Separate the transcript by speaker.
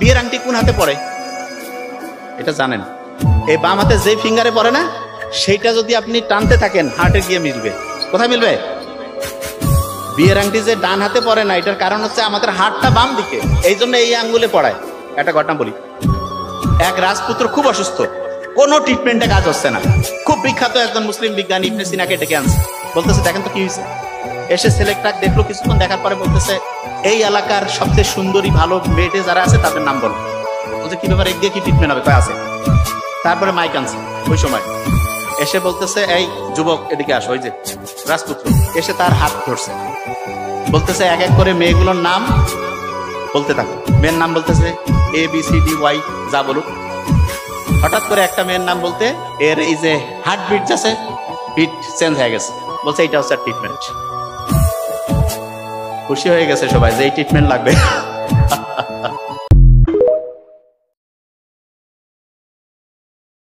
Speaker 1: বিয়ের আংটি কোন হাতে পরে এটা জানেন? এই বাম হাতে যে ফিঙ্গারে পরে না, সেইটা যদি আপনি টানতে থাকেন হার্টে গিয়ে মিলবে। কোথায় মিলবে? বিয়ের আংটি যে ডান হাতে পরে না, এটার কারণ হচ্ছে আমাদের হাতটা বাম দিকে, এই জন্য এই আঙ্গুলে পড়ায়। একটা ঘটনা বলি। এক রাজপুত্র খুব অসুস্থ, কোনো ট্রিটমেন্টে কাজ হচ্ছে না। খুব বিখ্যাত একজন মুসলিম বিজ্ঞানী ইবনে সিনাকে ডেকে আনছে, বলতেছে দেখেন তো কি হয়েছে। এসে ছেলেটা দেখলো, কিছুক্ষণ দেখার পরে বলতেছে এই এলাকার সবচেয়ে সুন্দরী ভালো মেয়েটে যারা আছে তাদের নাম বলো। বলছে কি ব্যাপার, এগিয়ে কি ট্রিটমেন্ট হবে? কয় আছে। তারপরে মাইক আনছে ওই সময়, এসে বলতেছে এই যুবক এদিকে আসো। ওই যে রাজপুত্র এসে তার হাত ধরছে, বলতেছে এক এক করে মেয়েগুলোর নাম বলতে থাকো। মেয়ের নাম বলতেছে ABCDY, যা বলুক। হঠাৎ করে একটা মেয়ের নাম বলতে এর এই যে হার্ট বিট আছে, বিট চেঞ্জ হয়ে গেছে। বলছে এইটা হচ্ছে ট্রিটমেন্ট। খুশি হয়ে গেছে সবাই যে এই ট্রিটমেন্ট লাগবে।